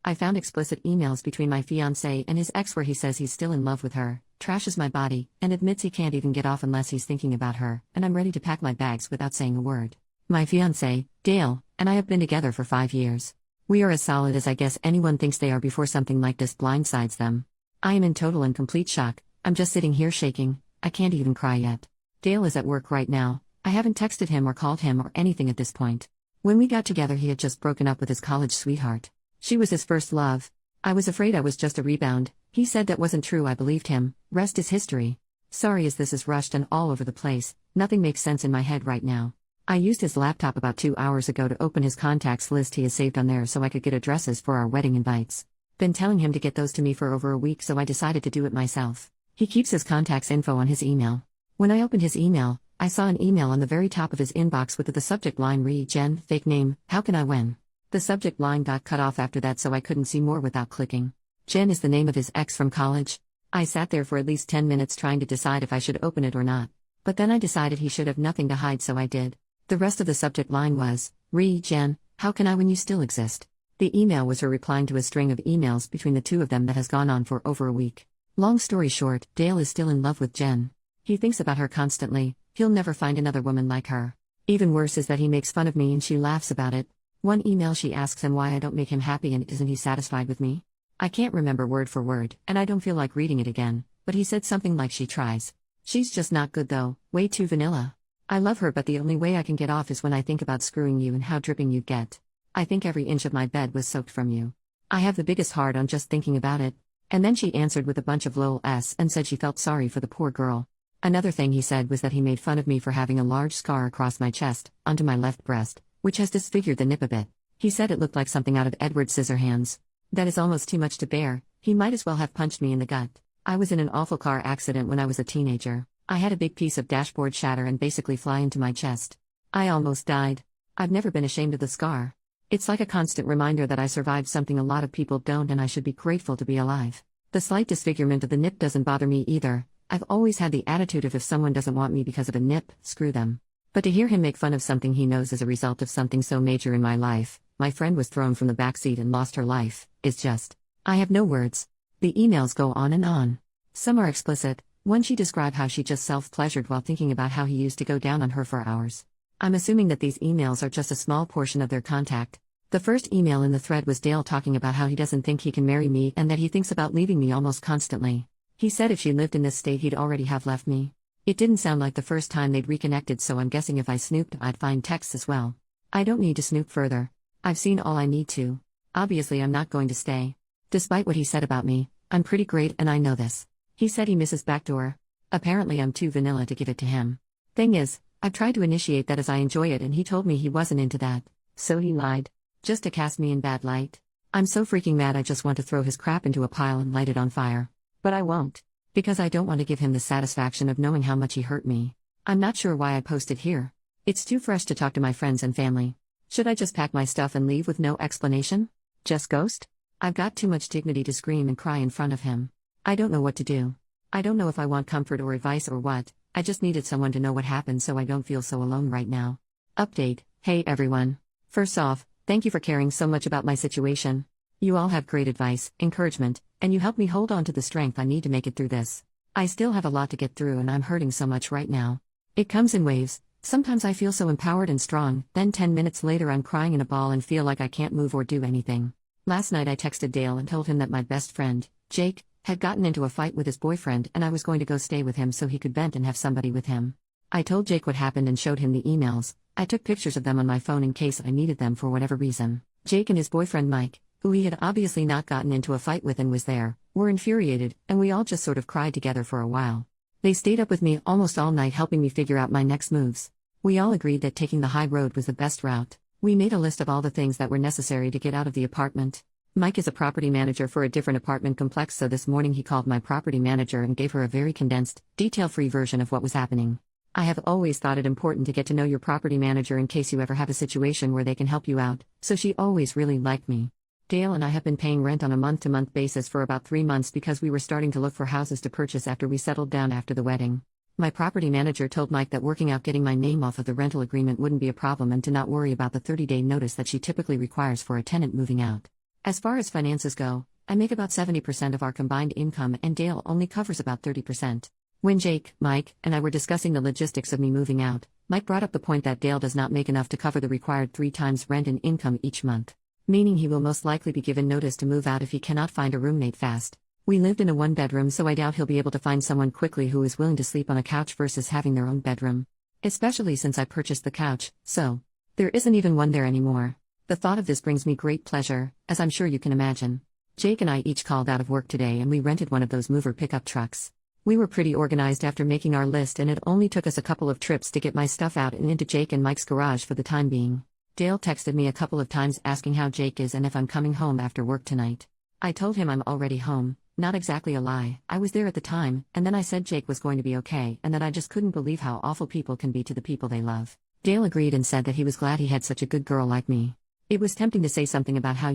I found explicit emails between my fiancé and his ex where he says he's still in love with her, trashes my body, and admits he can't even get off unless he's thinking about her, and I'm ready to pack my bags without saying a word. My fiancé, Dale, and I have been together for 5 years. We are as solid as I guess anyone thinks they are before something like this blindsides them. I am in total and complete shock. I'm just sitting here shaking. I can't even cry yet. Dale is at work right now. I haven't texted him or called him or anything at this point. When we got together, he had just broken up with his college sweetheart. She was his first love. I was afraid I was just a rebound. He said that wasn't true. I believed him. Rest is history. Sorry as this is rushed and all over the place. Nothing makes sense in my head right now. I used his laptop about 2 hours ago to open his contacts list he has saved on there so I could get addresses for our wedding invites. Been telling him to get those to me for over a week, so I decided to do it myself. He keeps his contacts info on his email. When I opened his email, I saw an email on the very top of his inbox with the subject line Jen, fake name, how can I win? The subject line got cut off after that, so I couldn't see more without clicking. Jen is the name of his ex from college. I sat there for at least 10 minutes trying to decide if I should open it or not. But then I decided he should have nothing to hide, so I did. The rest of the subject line was, Jen, how can I when you still exist? The email was her replying to a string of emails between the two of them that has gone on for over a week. Long story short, Dale is still in love with Jen. He thinks about her constantly. He'll never find another woman like her. Even worse is that he makes fun of me and she laughs about it. One email she asks him why I don't make him happy and isn't he satisfied with me? I can't remember word for word, and I don't feel like reading it again, but he said something like she tries. She's just not good though, way too vanilla. I love her, but the only way I can get off is when I think about screwing you and how dripping you'd get. I think every inch of my bed was soaked from you. I have the biggest heart on just thinking about it. And then she answered with a bunch of lol-s and said she felt sorry for the poor girl. Another thing he said was that he made fun of me for having a large scar across my chest, onto my left breast, which has disfigured the nip a bit. He said it looked like something out of Edward Scissorhands. That is almost too much to bear. He might as well have punched me in the gut. I was in an awful car accident when I was a teenager. I had a big piece of dashboard shatter and basically fly into my chest. I almost died. I've never been ashamed of the scar. It's like a constant reminder that I survived something a lot of people don't, and I should be grateful to be alive. The slight disfigurement of the nip doesn't bother me either. I've always had the attitude of if someone doesn't want me because of a nip, screw them. But to hear him make fun of something he knows is a result of something so major in my life, my friend was thrown from the backseat and lost her life, is just... I have no words. The emails go on and on. Some are explicit. One she described how she just self-pleasured while thinking about how he used to go down on her for hours. I'm assuming that these emails are just a small portion of their contact. The first email in the thread was Dale talking about how he doesn't think he can marry me and that he thinks about leaving me almost constantly. He said if she lived in this state he'd already have left me. It didn't sound like the first time they'd reconnected, so I'm guessing if I snooped I'd find texts as well. I don't need to snoop further. I've seen all I need to. Obviously I'm not going to stay. Despite what he said about me, I'm pretty great and I know this. He said he misses backdoor. Apparently I'm too vanilla to give it to him. Thing is, I've tried to initiate that as I enjoy it and he told me he wasn't into that. So he lied. Just to cast me in bad light. I'm so freaking mad I just want to throw his crap into a pile and light it on fire. But I won't. Because I don't want to give him the satisfaction of knowing how much he hurt me. I'm not sure why I posted here. It's too fresh to talk to my friends and family. Should I just pack my stuff and leave with no explanation? Just ghost? I've got too much dignity to scream and cry in front of him. I don't know what to do. I don't know if I want comfort or advice or what. I just needed someone to know what happened so I don't feel so alone right now. Update. Hey everyone. First off, thank you for caring so much about my situation. You all have great advice, encouragement, and you help me hold on to the strength I need to make it through this. I still have a lot to get through and I'm hurting so much right now. It comes in waves. Sometimes I feel so empowered and strong, then 10 minutes later I'm crying in a ball and feel like I can't move or do anything. Last night I texted Dale and told him that my best friend, Jake, had gotten into a fight with his boyfriend and I was going to go stay with him so he could vent and have somebody with him. I told Jake what happened and showed him the emails. I took pictures of them on my phone in case I needed them for whatever reason. Jake and his boyfriend Mike, who he had obviously not gotten into a fight with and was there, were infuriated, and we all just sort of cried together for a while. They stayed up with me almost all night helping me figure out my next moves. We all agreed that taking the high road was the best route. We made a list of all the things that were necessary to get out of the apartment. Mike is a property manager for a different apartment complex, so this morning he called my property manager and gave her a very condensed, detail-free version of what was happening. I have always thought it important to get to know your property manager in case you ever have a situation where they can help you out, so she always really liked me. Dale and I have been paying rent on a month-to-month basis for about 3 months because we were starting to look for houses to purchase after we settled down after the wedding. My property manager told Mike that working out getting my name off of the rental agreement wouldn't be a problem and to not worry about the 30-day notice that she typically requires for a tenant moving out. As far as finances go, I make about 70% of our combined income and Dale only covers about 30%. When Jake, Mike, and I were discussing the logistics of me moving out, Mike brought up the point that Dale does not make enough to cover the required 3 times rent and income each month. Meaning he will most likely be given notice to move out if he cannot find a roommate fast. We lived in a 1-bedroom, so I doubt he'll be able to find someone quickly who is willing to sleep on a couch versus having their own bedroom. Especially since I purchased the couch, so there isn't even one there anymore. The thought of this brings me great pleasure, as I'm sure you can imagine. Jake and I each called out of work today and we rented one of those mover pickup trucks. We were pretty organized after making our list, and it only took us a couple of trips to get my stuff out and into Jake and Mike's garage for the time being. Dale texted me a couple of times asking how Jake is and if I'm coming home after work tonight. I told him I'm already home, not exactly a lie, I was there at the time, and then I said Jake was going to be okay and that I just couldn't believe how awful people can be to the people they love. Dale agreed and said that he was glad he had such a good girl like me. It was tempting to say something about how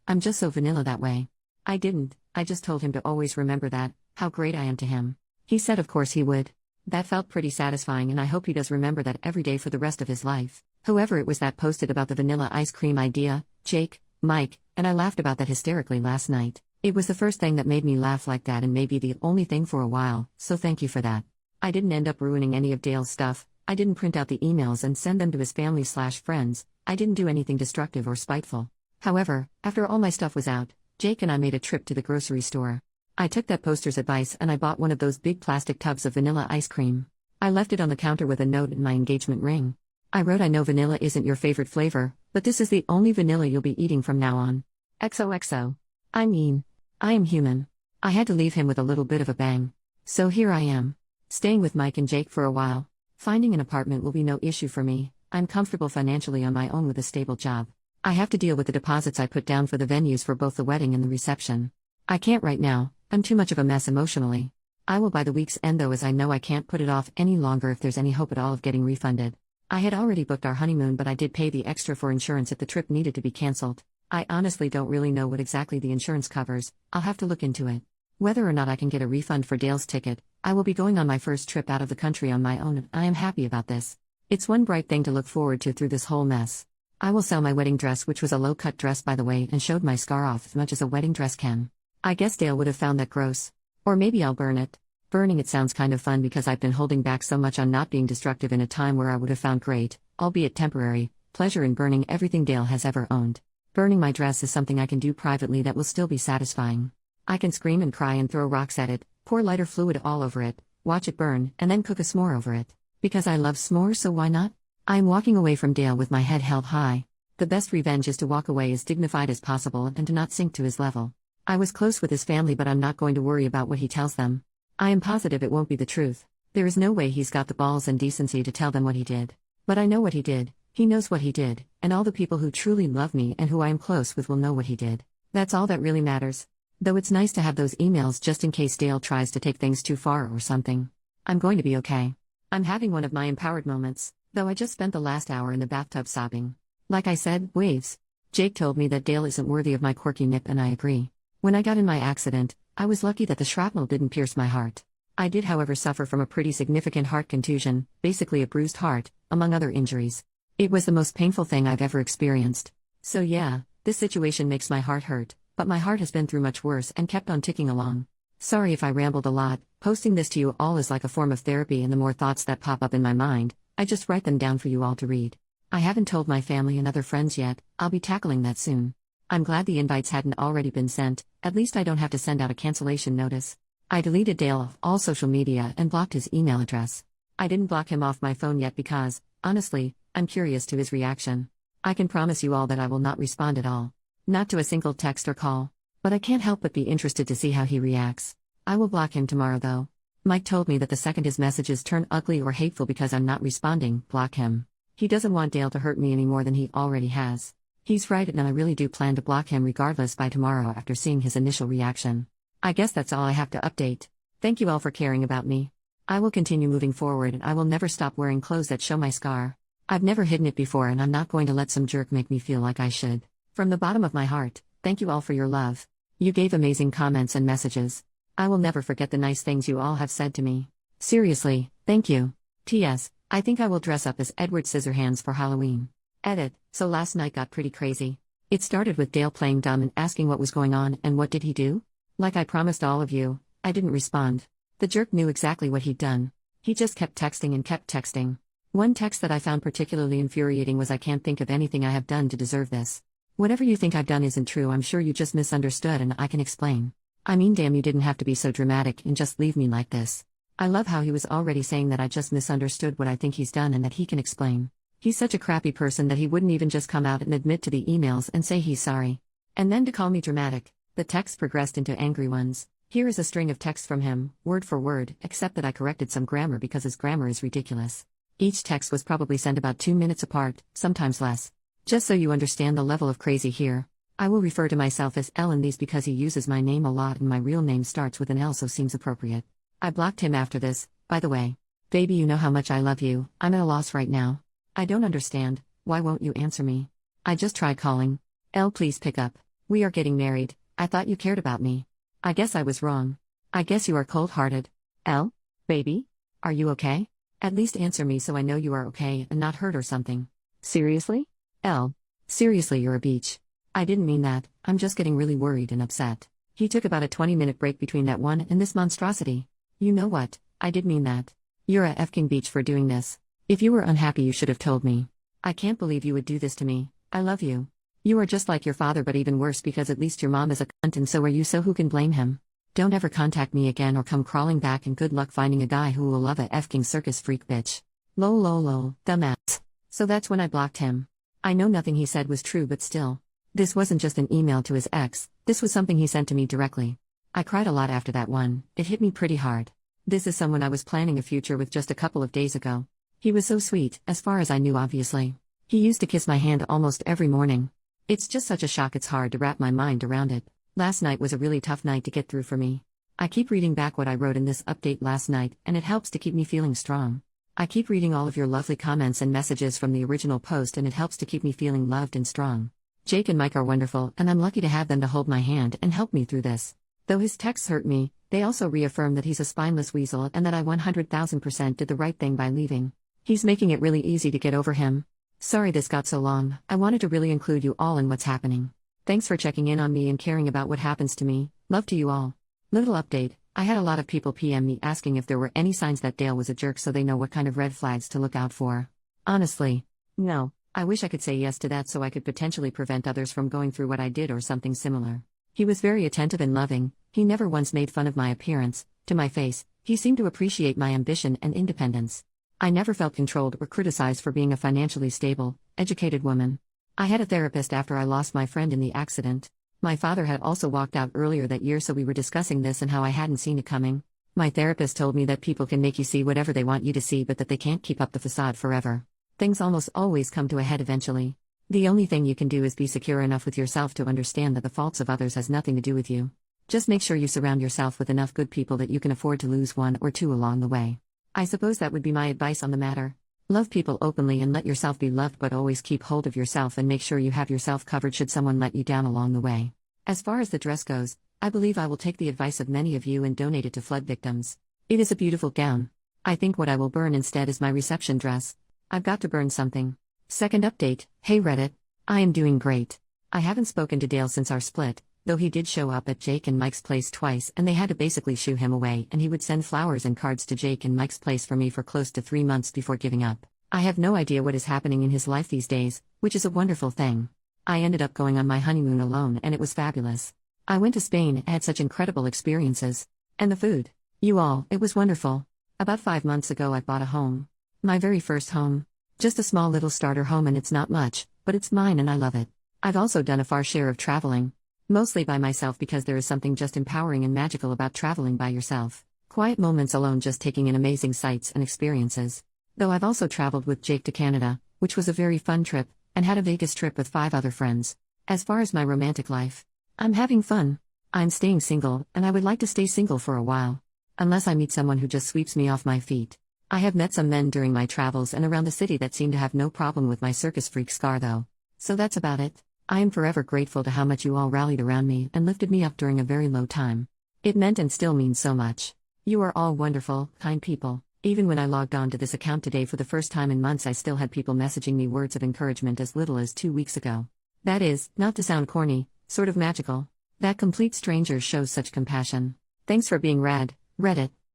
I'm just so vanilla that way. I didn't, I just told him to always remember that, how great I am to him. He said of course he would. That felt pretty satisfying, and I hope he does remember that every day for the rest of his life. Whoever it was that posted about the vanilla ice cream idea, Jake, Mike, and I laughed about that hysterically last night. It was the first thing that made me laugh like that and maybe the only thing for a while, so thank you for that. I didn't end up ruining any of Dale's stuff. I didn't print out the emails and send them to his family/friends. I didn't do anything destructive or spiteful. However, after all my stuff was out, Jake and I made a trip to the grocery store. I took that poster's advice and I bought one of those big plastic tubs of vanilla ice cream. I left it on the counter with a note and my engagement ring. I wrote, I know vanilla isn't your favorite flavor, but this is the only vanilla you'll be eating from now on. XOXO. I mean, I am human. I had to leave him with a little bit of a bang. So here I am, staying with Mike and Jake for a while. Finding an apartment will be no issue for me. I'm comfortable financially on my own with a stable job. I have to deal with the deposits I put down for the venues for both the wedding and the reception. I can't right now, I'm too much of a mess emotionally. I will by the week's end though, as I know I can't put it off any longer if there's any hope at all of getting refunded. I had already booked our honeymoon, but I did pay the extra for insurance if the trip needed to be cancelled. I honestly don't really know what exactly the insurance covers. I'll have to look into it. Whether or not I can get a refund for Dale's ticket, I will be going on my first trip out of the country on my own and I am happy about this. It's one bright thing to look forward to through this whole mess. I will sell my wedding dress, which was a low-cut dress by the way, and showed my scar off as much as a wedding dress can. I guess Dale would have found that gross. Or maybe I'll burn it. Burning it sounds kind of fun because I've been holding back so much on not being destructive in a time where I would have found great, albeit temporary, pleasure in burning everything Dale has ever owned. Burning my dress is something I can do privately that will still be satisfying. I can scream and cry and throw rocks at it, pour lighter fluid all over it, watch it burn, and then cook a s'more over it. Because I love s'mores, so why not? I am walking away from Dale with my head held high. The best revenge is to walk away as dignified as possible and to not sink to his level. I was close with his family, but I'm not going to worry about what he tells them. I am positive it won't be the truth. There is no way he's got the balls and decency to tell them what he did. But I know what he did, he knows what he did, and all the people who truly love me and who I am close with will know what he did. That's all that really matters. Though it's nice to have those emails just in case Dale tries to take things too far or something. I'm going to be okay. I'm having one of my empowered moments, though I just spent the last hour in the bathtub sobbing. Like I said, waves. Jake told me that Dale isn't worthy of my quirky nip, and I agree. When I got in my accident, I was lucky that the shrapnel didn't pierce my heart. I did however suffer from a pretty significant heart contusion, basically a bruised heart, among other injuries. It was the most painful thing I've ever experienced. So yeah, this situation makes my heart hurt, but my heart has been through much worse and kept on ticking along. Sorry if I rambled a lot. Posting this to you all is like a form of therapy, and the more thoughts that pop up in my mind, I just write them down for you all to read. I haven't told my family and other friends yet. I'll be tackling that soon. I'm glad the invites hadn't already been sent, at least I don't have to send out a cancellation notice. I deleted Dale off all social media and blocked his email address. I didn't block him off my phone yet because, honestly, I'm curious to his reaction. I can promise you all that I will not respond at all. Not to a single text or call. But I can't help but be interested to see how he reacts. I will block him tomorrow though. Mike told me that the second his messages turn ugly or hateful because I'm not responding, block him. He doesn't want Dale to hurt me any more than he already has. He's right, and I really do plan to block him regardless by tomorrow after seeing his initial reaction. I guess that's all I have to update. Thank you all for caring about me. I will continue moving forward, and I will never stop wearing clothes that show my scar. I've never hidden it before, and I'm not going to let some jerk make me feel like I should. From the bottom of my heart, thank you all for your love. You gave amazing comments and messages. I will never forget the nice things you all have said to me. Seriously, thank you. P.S. I think I will dress up as Edward Scissorhands for Halloween. Edit. So last night got pretty crazy. It started with Dale playing dumb and asking what was going on, and what did he do? Like I promised all of you, I didn't respond. The jerk knew exactly what he'd done. He just kept texting and kept texting. One text that I found particularly infuriating was, "I can't think of anything I have done to deserve this. Whatever you think I've done isn't true. I'm sure you just misunderstood and I can explain. I mean, damn, you didn't have to be so dramatic and just leave me like this." I love how he was already saying that I just misunderstood what I think he's done and that he can explain. He's such a crappy person that he wouldn't even just come out and admit to the emails and say he's sorry. And then to call me dramatic. The texts progressed into angry ones. Here is a string of texts from him, word for word, except that I corrected some grammar because his grammar is ridiculous. Each text was probably sent about 2 minutes apart, sometimes less. Just so you understand the level of crazy here, I will refer to myself as L in these because he uses my name a lot and my real name starts with an L, so seems appropriate. I blocked him after this, by the way. Baby, you know how much I love you. I'm at a loss right now. I don't understand. Why won't you answer me? I just tried calling. L, please pick up. We are getting married. I thought you cared about me. I guess I was wrong. I guess you are cold-hearted. L? Baby? Are you okay? At least answer me so I know you are okay and not hurt or something. Seriously? L. Seriously, you're a beach. I didn't mean that. I'm just getting really worried and upset. He took about a 20-minute break between that one and this monstrosity. You know what? I did mean that. You're a effing beach for doing this. If you were unhappy, you should have told me. I can't believe you would do this to me. I love you. You are just like your father, but even worse because at least your mom is a cunt and so are you, so who can blame him? Don't ever contact me again or come crawling back, and good luck finding a guy who will love a effing circus freak bitch. Lol lol lol, dumbass. So that's when I blocked him. I know nothing he said was true, but still. This wasn't just an email to his ex, this was something he sent to me directly. I cried a lot after that one. It hit me pretty hard. This is someone I was planning a future with just a couple of days ago. He was so sweet, as far as I knew, obviously. He used to kiss my hand almost every morning. It's just such a shock, it's hard to wrap my mind around it. Last night was a really tough night to get through for me. I keep reading back what I wrote in this update last night, and it helps to keep me feeling strong. I keep reading all of your lovely comments and messages from the original post, and it helps to keep me feeling loved and strong. Jake and Mike are wonderful, and I'm lucky to have them to hold my hand and help me through this. Though his texts hurt me, they also reaffirm that he's a spineless weasel and that I 100,000% did the right thing by leaving. He's making it really easy to get over him. Sorry this got so long. I wanted to really include you all in what's happening. Thanks for checking in on me and caring about what happens to me. Love to you all. Little update. I had a lot of people PM me asking if there were any signs that Dale was a jerk so they know what kind of red flags to look out for. Honestly, no. I wish I could say yes to that so I could potentially prevent others from going through what I did or something similar. He was very attentive and loving. He never once made fun of my appearance, to my face. He seemed to appreciate my ambition and independence. I never felt controlled or criticized for being a financially stable, educated woman. I had a therapist after I lost my friend in the accident. My father had also walked out earlier that year, so we were discussing this and how I hadn't seen it coming. My therapist told me that people can make you see whatever they want you to see, but that they can't keep up the facade forever. Things almost always come to a head eventually. The only thing you can do is be secure enough with yourself to understand that the faults of others has nothing to do with you. Just make sure you surround yourself with enough good people that you can afford to lose one or two along the way. I suppose that would be my advice on the matter. Love people openly and let yourself be loved, but always keep hold of yourself and make sure you have yourself covered should someone let you down along the way. As far as the dress goes, I believe I will take the advice of many of you and donate it to flood victims. It is a beautiful gown. I think what I will burn instead is my reception dress. I've got to burn something. Second update. Hey Reddit. I am doing great. I haven't spoken to Dale since our split, though he did show up at Jake and Mike's place twice and they had to basically shoo him away, and he would send flowers and cards to Jake and Mike's place for me for close to 3 months before giving up. I have no idea what is happening in his life these days, which is a wonderful thing. I ended up going on my honeymoon alone and it was fabulous. I went to Spain and had such incredible experiences. And the food. You all, it was wonderful. About 5 months ago I bought a home. My very first home. Just a small little starter home, and it's not much, but it's mine and I love it. I've also done a fair share of traveling. Mostly by myself because there is something just empowering and magical about traveling by yourself. Quiet moments alone, just taking in amazing sights and experiences. Though I've also traveled with Jake to Canada, which was a very fun trip, and had a Vegas trip with 5 other friends. As far as my romantic life, I'm having fun. I'm staying single, and I would like to stay single for a while. Unless I meet someone who just sweeps me off my feet. I have met some men during my travels and around the city that seem to have no problem with my circus freak scar though. So that's about it. I am forever grateful to how much you all rallied around me and lifted me up during a very low time. It meant and still means so much. You are all wonderful, kind people. Even when I logged on to this account today for the first time in months, I still had people messaging me words of encouragement as little as 2 weeks ago. That is, not to sound corny, sort of magical. That complete stranger shows such compassion. Thanks for being rad, Reddit.